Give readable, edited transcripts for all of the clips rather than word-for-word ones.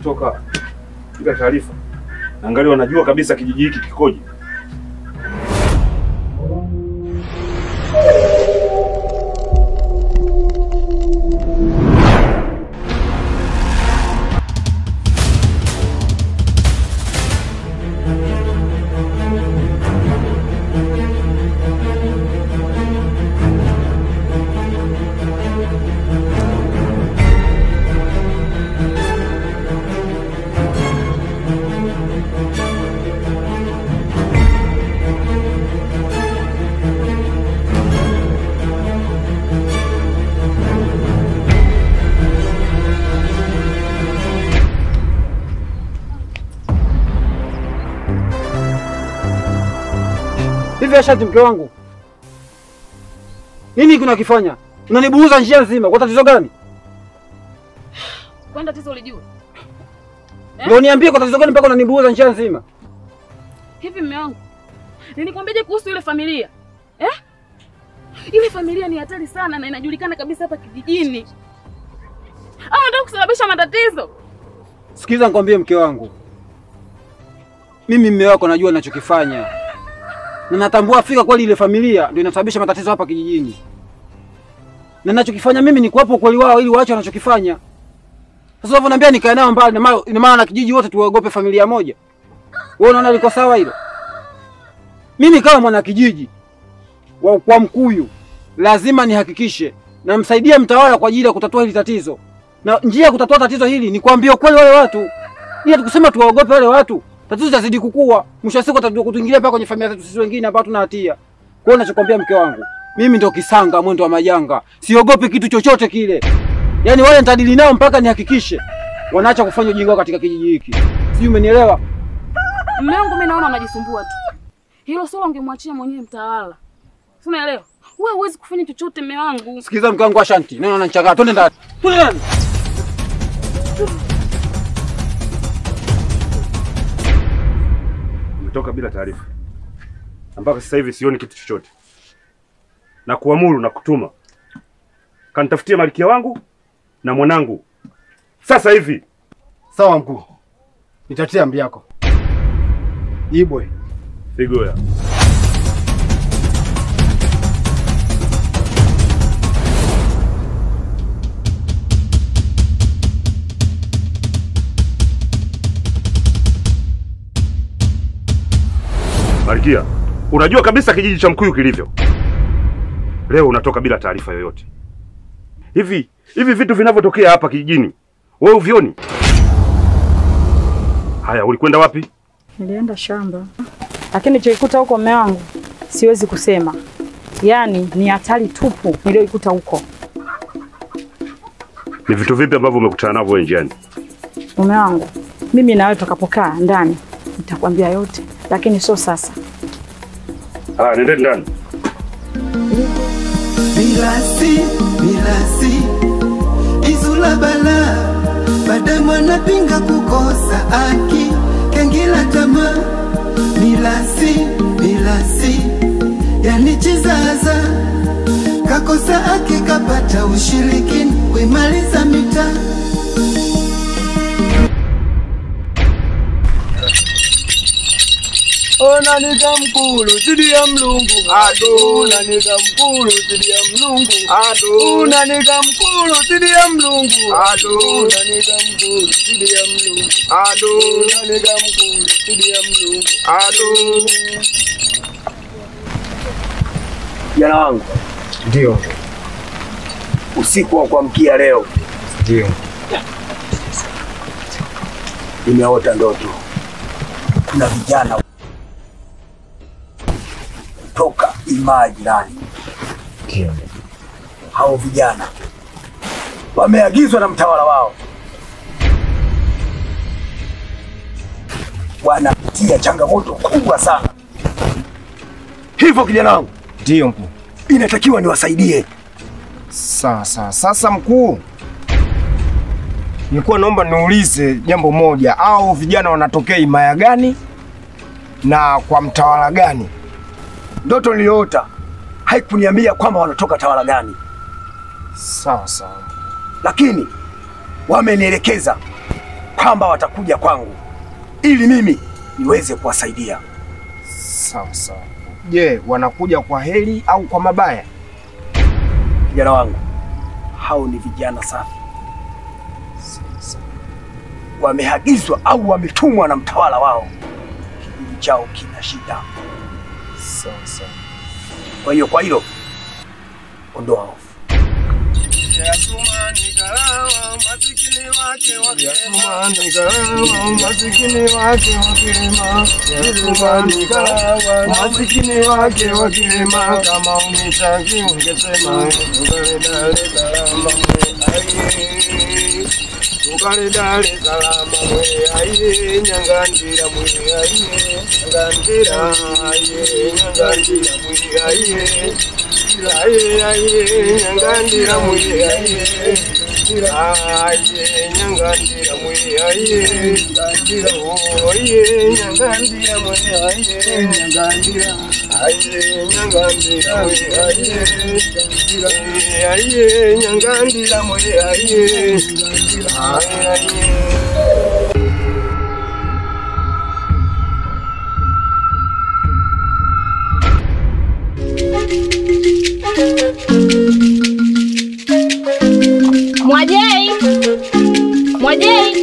kutoka bila taarifa. Angalia wanajua kabisa kijiji hiki kikoje. Hivi Ashati mke wangu, nini kunakifanya? Unanibuuza njia nzima, kwa tatizo gani? Kwani tatizo ulijua? Ndio niambie kwa tatizo gani mpaka unanibuuza njia nzima? Hivi mume wangu, nilikwambiaje kuhusu ile familia? Ile familia ni hatari sana na inajulikana kabisa hapa kijijini. Au unataka kusababisha matatizo? Sikiza nikwambie mke wangu. Mimi mume wako najua ninachokifanya. Na natambua fika kweli ile familia ndio inasababisha matatizo hapa kijijini. Na ninachokifanya mimi ni kuwapa ukweli wao ili waache wanachokifanya. Sasa unaniambia nikae nao mbali, ina maana na kijiji wote tuogope familia moja. Wewe unaona liko sawa hilo? Mimi kama mwana kijiji kwa Mkuyu lazima nihakikishe namsaidia mtawala kwa ajili ya kutatua hili tatizo. Na njia ya kutatua tatizo hili ni kuambia ukweli wale watu. Ili tukusema tuwaogope wale watu, tatizo litazidi kukua. Mwisho wa siku tutakuja kutuingilia paka kwenye familia zetu sisi wengine ambao tuna hatia. Kwa hiyo ninachokuambia mke wangu, mimi ndio kisanga mwendo wa majanga. Siogopi kitu chochote kile. Yaani wale nitadili nao mpaka nihakikishe wanaacha kufanya ujinga katika kijiji hiki. Sijui umenielewa? Mume wangu mimi naona unajisumbua tu. Hilo swala ungemwachia mwenyewe mtawala. Si unaelewa? Wewe huwezi kufanya chochote mume wangu. Sikiza mke wangu Ashanti. Neno unanichanganya. Twende ndani. Twende ndani. Umetoka bila taarifa. Mpaka sasa hivi sioni kitu chochote. Na kuamuru na kutuma. Kanitafutie malkia wangu na mwanangu. Sasa hivi. Sawa mkuu. Nitatia amri yako. Ibwe. Figoya. Malkia, unajua kabisa kijiji cha Mkuyu kilivyo. Leo unatoka bila taarifa yoyote. Hivi vitu vinavyotokea hapa kijijini, wewe uvioni? Haya, ulikwenda wapi? Nilienda shamba. Lakini nilichoikuta huko mume wangu siwezi kusema. Yaani ni hatari tupu niliyoikuta huko. Ni vitu vipi ambavyo umekutana navyo njiani? Mume wangu, mimi na wewe tutakapokaa ndani nitakwambia yote, lakini sio sasa. Nenda ndani. Milasi izula bala bada mwana pinga kukosa aki kengila tama. Milasi yani chizaza kakosa aki kapata ushirikini kuimaliza mita. Ona nikamkulu zidi ya mlungu ado, ona nikamkulu zidi ya mlungu ado, ona nikamkulu zidi ya mlungu ado, ona nikamkulu zidi ya mlungu ado, ona nikamkulu zidi ya mlungu ado. Jana wangu. Ndio. Usiku wa kuamkia leo. Ndio. Nimeota ndoto. Kuna vijana toka Imaa jirani. Ndio. Hao vijana wameagizwa na mtawala wao. Wanapitia changamoto kubwa sana. Hivyo kijana wangu. Ndio mkuu. Inatakiwa niwasaidie. Sasa mkuu. Nilikuwa naomba niulize jambo moja, au vijana wanatokea Imaya gani na kwa mtawala gani? Ndoto niliyoota haikuniambia kwamba wanatoka tawala gani. Sawa. Lakini wamenielekeza kwamba watakuja kwangu ili mimi niweze kuwasaidia. Sawa sawa. Je, wanakuja kwa heri au kwa mabaya? Vijana wangu hao ni vijana safi. Wameagizwa au wametumwa na mtawala wao. Kijiji chao kina shida. Sawa sawa. Kwa hilo ondoa hofu. Yatumani kalawa masikini wake wakilema. Masikini wake wakilema. Yatumani kalawa masikini wake wakilema. Kama unitaki ungesema tukale dale salama tukale dale salama mwe aye nyangandira mwe aye nyangandira aye nyangandira mwe aye aye nyangandira mwe aye nyangandira mwe aye nyangandira oye nyangandira mwe aye nyangandira nyangandira mwe aye nyangandira mwe aye Mwajei! Mwajei!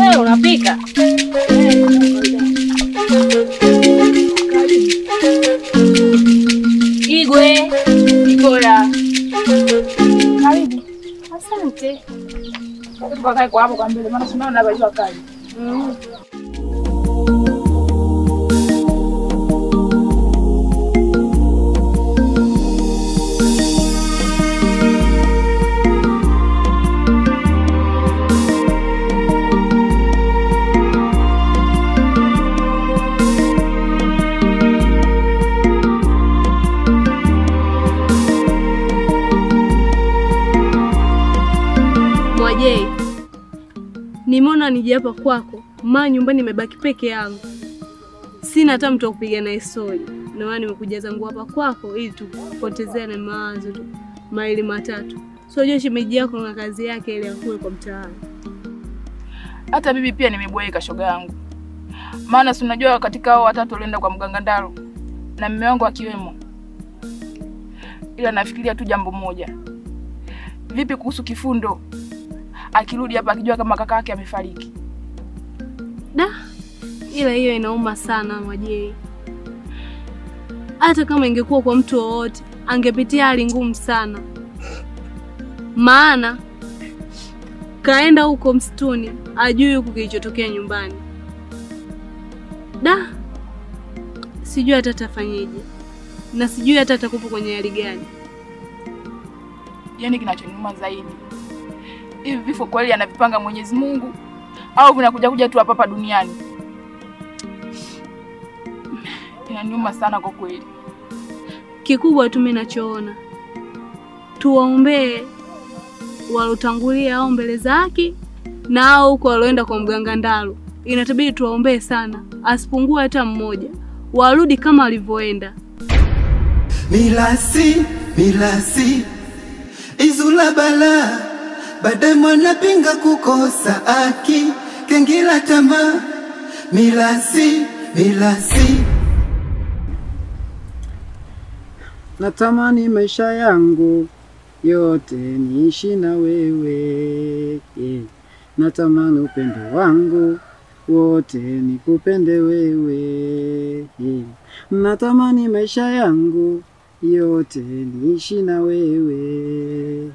Wewe unapika? Igwe! Ikora! Karibu. Asante. Tukae kwa hapo kwa mbele maana sina na bajua kali. Mwajei, nimeona nije hapa kwako, maana nyumbani nimebaki peke yangu. Sina hata mtu wa kupiga naye stori. Ndio maana nimekuja zangu hapa kwako ili tupotezeane mawazo tu. Maili matatu. Sio je shemeji yako na kazi yake ile ya kule kwa mtaani. Hata bibi pia nimeboeka shoga yangu. Maana si unajua katika hao watatu walienda kwa mganga Ndaro na mume wangu akiwemo. Ila nafikiria tu jambo moja. Vipi kuhusu Kifundo? Akirudi hapa akijua kama kaka yake amefariki. Da. Ila hiyo inauma sana Mwajei. Hata kama ingekuwa kwa mtu wowote, angepitia hali ngumu sana. Maana kaenda huko msituni, ajui huko kilichotokea nyumbani. Da. Sijui hata atafanyaje. Na sijui hata atakupo kwenye hali gani. Yaani kinachoniuma zaidi, hivi vifo kweli anavipanga Mwenyezi Mungu au vinakuja tu hapa duniani? Inaniuma sana kwa kweli. Kikubwa tu mimi ninachoona, tuwaombee walotangulia au mbele zake na hao huko waloenda kwa mganga Ndaro. Inatabidi tuwaombee sana, asipungue hata mmoja, warudi kama alivyoenda. Milasi izula bala baadaye mwana pinga kukosa haki kengila tamaa. Milasi natamani maisha yangu yote niishi na wewe, natamani upendo wangu wote nikupende wewe, natamani maisha yangu yote niishi na wewe,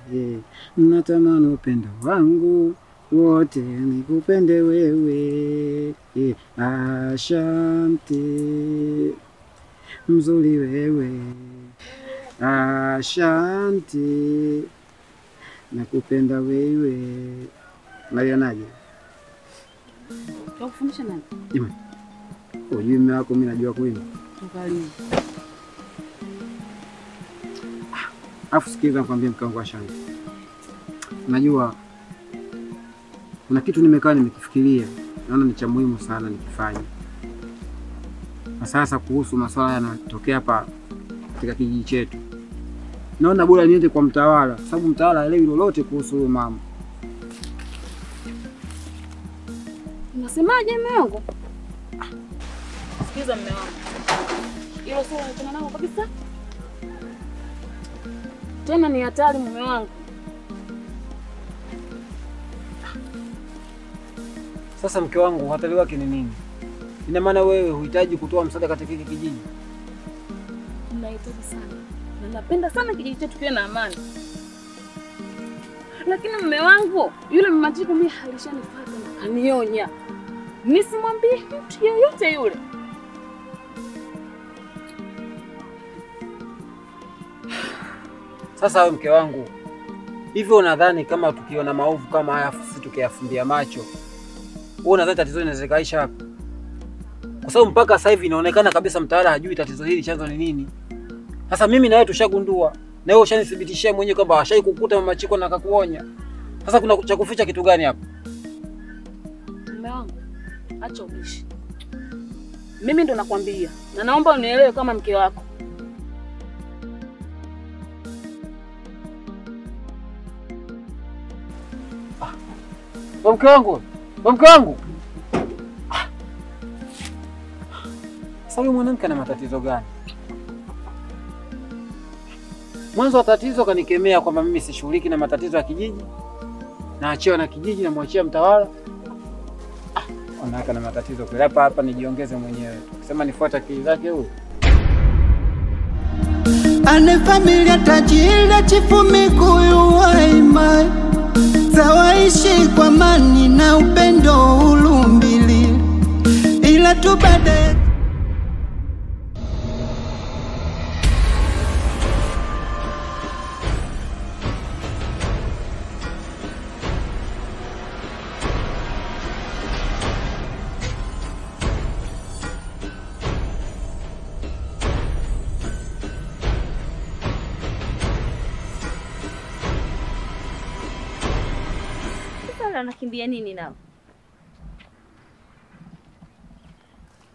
natamani upendo wangu wote nikupende wewe, asante mzuri wewe, asante nakupenda wewe. Marionaje? Tukufundisha nani? Jamani. Ujui mume wako mimi najua kuimba. Tukalimu. Afu sikiza nikwambie mke wangu Ashanga. Najua kuna kitu nimekaa nimekifikiria. Naona ni cha muhimu sana nikifanye. Na sasa kuhusu masuala yanatokea hapa katika kijiji chetu. Naona bora niende kwa mtawala, sababu mtawala haelewi lolote kuhusu huyo mama. Unasemaje mume wangu? Sikiza mume wangu. Hilo swala nataka nao kabisa. Tena ni hatari mume wangu. Sasa mke wangu, hatari wake ni nini? Ina maana wewe huhitaji kutoa msaada katika hiki kijiji? Nahitaji sana. Na napenda sana kijiji chetu kiwe na amani. Lakini mume wangu, yule mama Chiku mimi alishanifuata na kanionya. Nisimwambie mtu yeyote yule. Sasa wewe mke wangu, hivyo unadhani kama tukiona maovu kama haya sisi tukiyafumbia macho, wewe unadhani tatizo linaweza kaisha hapa? Kwa sababu mpaka sasa hivi inaonekana kabisa mtawala hajui tatizo hili chanzo ni nini. Sasa mimi na wewe tushagundua, na wewe ushanithibitishia mwenyewe kwamba washai kukuta mama Chiko na akakuonya. Sasa kuna cha kuficha kitu gani hapa? Mume wangu, acha ubishi. Mimi ndo nakwambia, na naomba unielewe kama mke wako. Mke wangu, mke wangu. Sasa huyu mwanamke ana matatizo gani? Mwanzo wa tatizo kanikemea kwamba mimi sishughuliki na matatizo ya kijiji. Naachiwa na kijiji na mwachia mtawala. Wanawake na matatizo kwa hapa nijiongeze mwenyewe. Ukisema nifuate akili zake huyu. Ane familia tajiri chifu Mikuyu waimai. Zawaishi kwa amani na upendo ulumbili. Ila tubade anakimbia nini nao?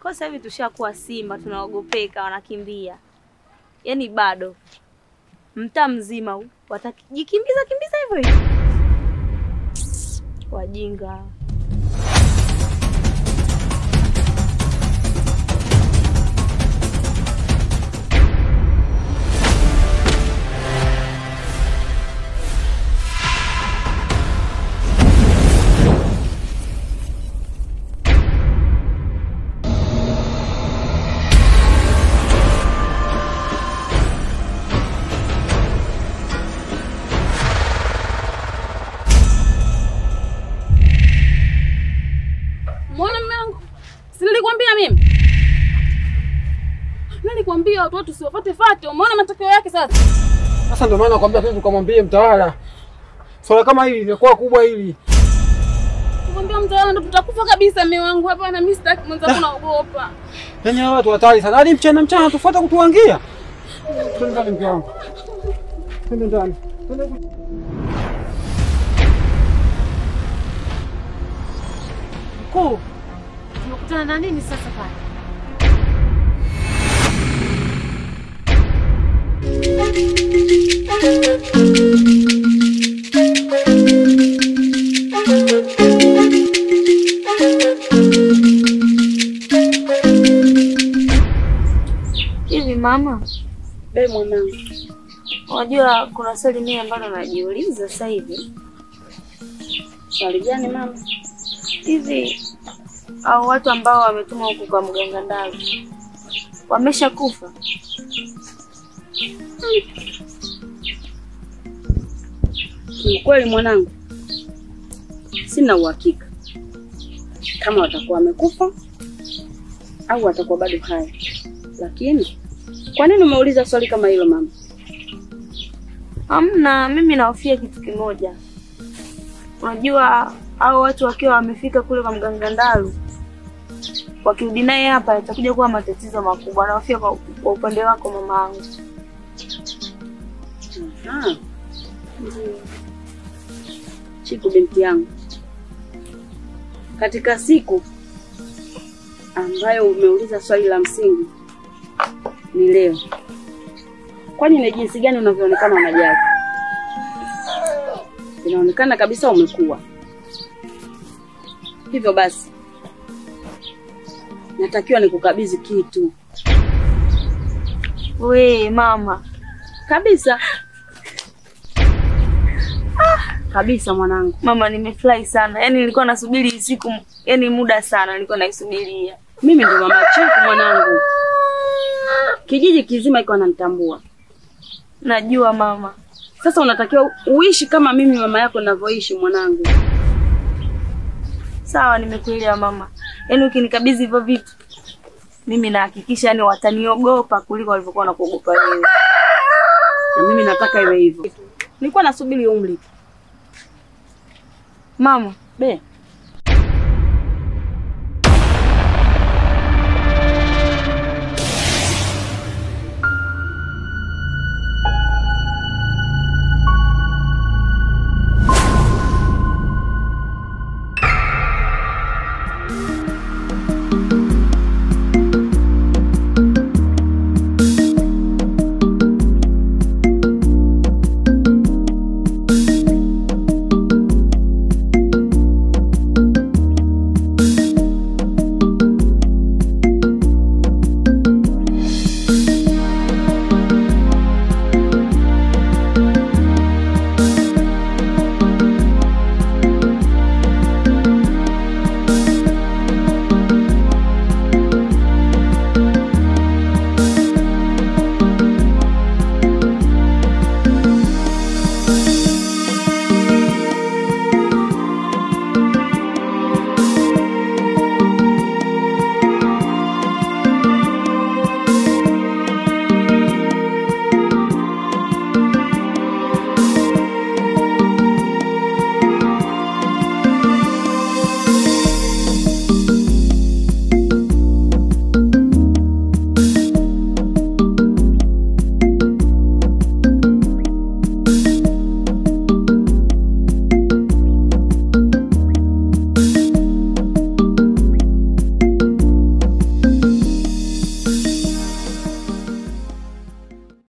Kwa sasa hivi tushakuwa simba, tunaogopeka, wanakimbia. Yaani bado mtaa mzima huu watakijikimbiza hivyo hivyo. Wajinga. Nilikwambia watu wote usiwapate fate, umeona matokeo yake sasa? Sasa ndio maana nakwambia tu tukamwambie mtawala. Swala kama hili limekuwa kubwa hili. Kumwambia mtawala ndo tutakufa kabisa mume wangu hapa na mimi sitaki mwenzangu naogopa. Yaani hawa watu hatari sana. Hadi mchana tufuata kutuangia. Twende ndani mke wangu. Twende ndani. Mkuu, tunakutana na nini sasa pale? Hivi mama, mwanangu, unajua kuna swali mimi ambalo najiuliza sasa hivi. Swali gani mama? Hivi au watu ambao wametuma huku kwa mganga Ndaro wameshakufa? Kweli mwanangu, sina uhakika kama watakuwa wamekufa au watakuwa bado hai. Lakini kwa nini umeuliza swali kama hilo mama? Hamna, mimi nahofia kitu kimoja. Unajua hao watu wakiwa wamefika kule kwa mganga Ndaro, wakirudi naye hapa itakuja kuwa matatizo makubwa. Nahofia kwa upande wako mama yangu. Chiku binti yangu, katika siku ambayo umeuliza swali la msingi ni leo. Kwani ni jinsi gani unavyoonekana unajali? Inaonekana kabisa umekuwa. Hivyo basi, natakiwa nikukabidhi kitu. We mama, Kabisa. Kabisa mwanangu. Mama, nimefurahi sana. Yaani nilikuwa nasubiri hii siku, yaani muda sana nilikuwa naisubiria. Mimi ndo mama Chiku mwanangu. Kijiji kizima iko ananitambua. Najua mama. Sasa unatakiwa uishi kama mimi mama yako ninavyoishi mwanangu. Sawa, nimekuelewa mama. Yaani ukinikabidhi hivyo vitu, mimi nahakikisha yani wataniogopa kuliko walivyokuwa wanakuogopa wewe. Na mimi nataka iwe hivyo. Nilikuwa nasubiri umri. Mama, Be.